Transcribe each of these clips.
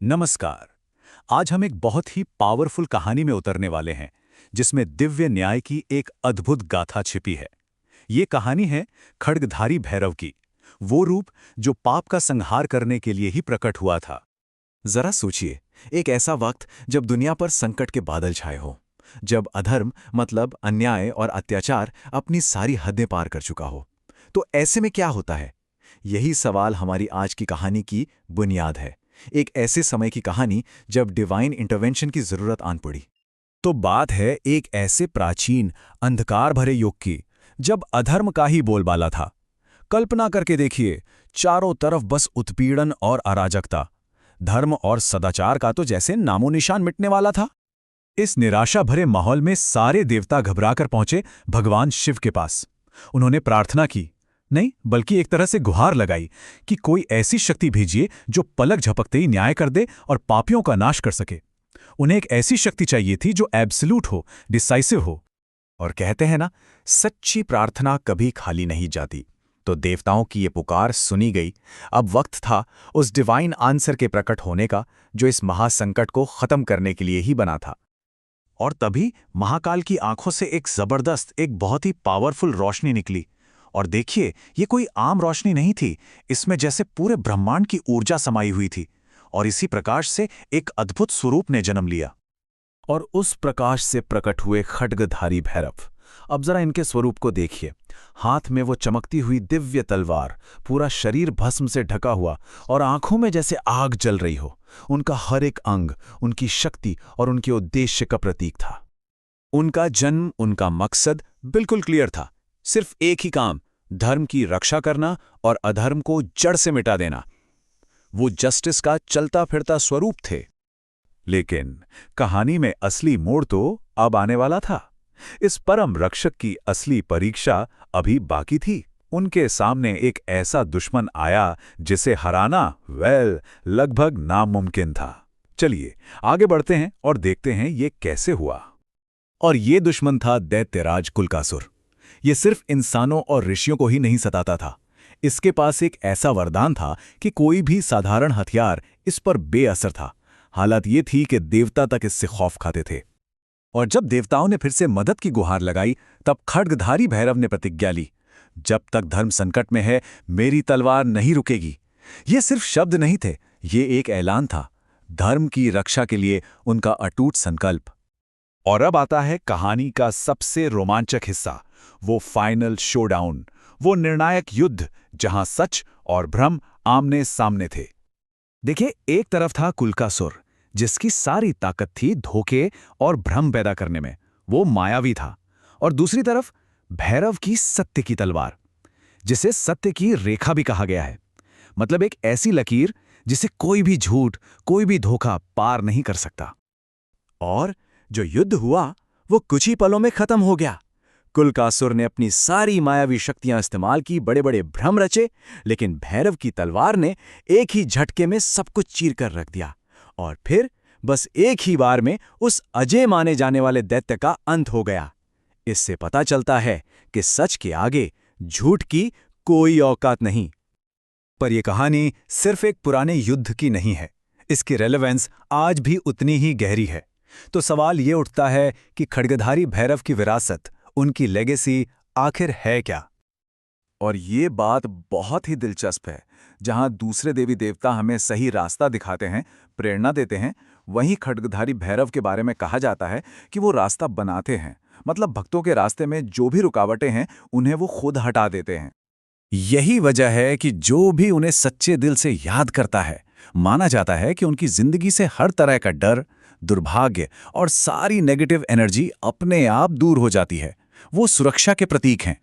नमस्कार। आज हम एक बहुत ही पावरफुल कहानी में उतरने वाले हैं जिसमें दिव्य न्याय की एक अद्भुत गाथा छिपी है। ये कहानी है खड्गधारी भैरव की, वो रूप जो पाप का संहार करने के लिए ही प्रकट हुआ था। जरा सोचिए, एक ऐसा वक्त जब दुनिया पर संकट के बादल छाए हो, जब अधर्म मतलब अन्याय और अत्याचार अपनी सारी हदें पार कर चुका हो। तो ऐसे में क्या होता है? यही सवाल हमारी आज की कहानी की बुनियाद है। एक ऐसे समय की कहानी जब डिवाइन इंटरवेंशन की जरूरत आन पड़ी। तो बात है एक ऐसे प्राचीन अंधकार भरे युग की जब अधर्म का ही बोलबाला था। कल्पना करके देखिए, चारों तरफ बस उत्पीड़न और अराजकता। धर्म और सदाचार का तो जैसे नामो निशान मिटने वाला था। इस निराशा भरे माहौल में सारे देवता घबराकर पहुंचे भगवान शिव के पास। उन्होंने प्रार्थना की, नहीं बल्कि एक तरह से गुहार लगाई कि कोई ऐसी शक्ति भेजिए जो पलक झपकते ही न्याय कर दे और पापियों का नाश कर सके। उन्हें एक ऐसी शक्ति चाहिए थी जो एब्सोल्यूट हो, डिसाइसिव हो। और कहते हैं ना, सच्ची प्रार्थना कभी खाली नहीं जाती। तो देवताओं की ये पुकार सुनी गई। अब वक्त था उस डिवाइन आंसर के प्रकट होने का जो इस महासंकट को खत्म करने के लिए ही बना था। और तभी महाकाल की आंखों से एक जबरदस्त, एक बहुत ही पावरफुल रोशनी निकली। और देखिए, ये कोई आम रोशनी नहीं थी, इसमें जैसे पूरे ब्रह्मांड की ऊर्जा समाई हुई थी। और इसी प्रकाश से एक अद्भुत स्वरूप ने जन्म लिया। और उस प्रकाश से प्रकट हुए खड्गधारी भैरव। अब जरा इनके स्वरूप को देखिए। हाथ में वो चमकती हुई दिव्य तलवार, पूरा शरीर भस्म से ढका हुआ और आंखों में जैसे आग जल रही हो। उनका हर एक अंग उनकी शक्ति और उनके उद्देश्य का प्रतीक था। उनका जन्म, उनका मकसद बिल्कुल क्लियर था। सिर्फ एक ही काम, धर्म की रक्षा करना और अधर्म को जड़ से मिटा देना। वो जस्टिस का चलता फिरता स्वरूप थे। लेकिन कहानी में असली मोड़ तो अब आने वाला था। इस परम रक्षक की असली परीक्षा अभी बाकी थी। उनके सामने एक ऐसा दुश्मन आया जिसे हराना लगभग नामुमकिन था। चलिए आगे बढ़ते हैं और देखते हैं ये कैसे हुआ। और ये दुश्मन था दैत्यराज कुलकासुर। ये सिर्फ इंसानों और ऋषियों को ही नहीं सताता था। इसके पास एक ऐसा वरदान था कि कोई भी साधारण हथियार इस पर बेअसर था। हालत ये थी कि देवता तक इससे खौफ खाते थे। और जब देवताओं ने फिर से मदद की गुहार लगाई, तब खड्गधारी भैरव ने प्रतिज्ञा ली, जब तक धर्म संकट में है, मेरी तलवार नहीं रुकेगी। ये सिर्फ शब्द नहीं थे, ये एक ऐलान था, धर्म की रक्षा के लिए उनका अटूट संकल्प। और अब आता है कहानी का सबसे रोमांचक हिस्सा, वो फाइनल शोडाउन, वो निर्णायक युद्ध जहां सच और भ्रम आमने सामने थे। देखिए, एक तरफ था कुलकासुर, जिसकी सारी ताकत थी धोखे और भ्रम पैदा करने में, वो मायावी था। और दूसरी तरफ भैरव की सत्य की तलवार, जिसे सत्य की रेखा भी कहा गया है। मतलब एक ऐसी लकीर जिसे कोई भी झूठ, कोई भी धोखा पार नहीं कर सकता। और जो युद्ध हुआ वो कुछ ही पलों में खत्म हो गया। कुलकासुर ने अपनी सारी मायावी शक्तियां इस्तेमाल की, बड़े बड़े भ्रम रचे, लेकिन भैरव की तलवार ने एक ही झटके में सब कुछ चीर कर रख दिया। और फिर बस एक ही बार में उस अजय माने जाने वाले दैत्य का अंत हो गया। इससे पता चलता है कि सच के आगे झूठ की कोई औकात नहीं। पर यह कहानी सिर्फ एक पुराने युद्ध की नहीं है, इसकी रेलेवेंस आज भी उतनी ही गहरी है। तो सवाल ये उठता है कि खड्गधारी भैरव की विरासत, उनकी लेगेसी आखिर है क्या? और ये बात बहुत ही दिलचस्प है। जहां दूसरे देवी देवता हमें सही रास्ता दिखाते हैं, प्रेरणा देते हैं, वहीं खड्गधारी भैरव के बारे में कहा जाता है कि वो रास्ता बनाते हैं। मतलब भक्तों के रास्ते में जो भी रुकावटें हैं, उन्हें वो खुद हटा देते हैं। यही वजह है कि जो भी उन्हें सच्चे दिल से याद करता है, माना जाता है कि उनकी जिंदगी से हर तरह का डर, दुर्भाग्य और सारी नेगेटिव एनर्जी अपने आप दूर हो जाती है। वो सुरक्षा के प्रतीक हैं।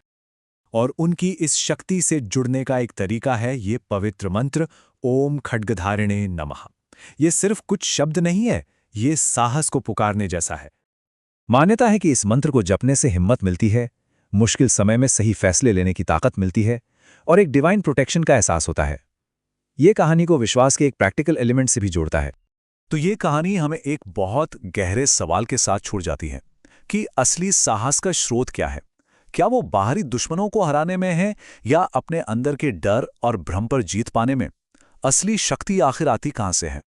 और उनकी इस शक्ति से जुड़ने का एक तरीका है ये पवित्र मंत्र, ओम खड्गधारिणे नमः। ये सिर्फ कुछ शब्द नहीं है, ये साहस को पुकारने जैसा है। मान्यता है कि इस मंत्र को जपने से हिम्मत मिलती है, मुश्किल समय में सही फैसले लेने की ताकत मिलती है और एक डिवाइन प्रोटेक्शन का एहसास होता है। ये कहानी को विश्वास के एक प्रैक्टिकल एलिमेंट से भी जोड़ता है। तो ये कहानी हमें एक बहुत गहरे सवाल के साथ छोड़ जाती है कि असली साहस का स्रोत क्या है। क्या वो बाहरी दुश्मनों को हराने में है या अपने अंदर के डर और भ्रम पर जीत पाने में? असली शक्ति आखिर आती कहां से है?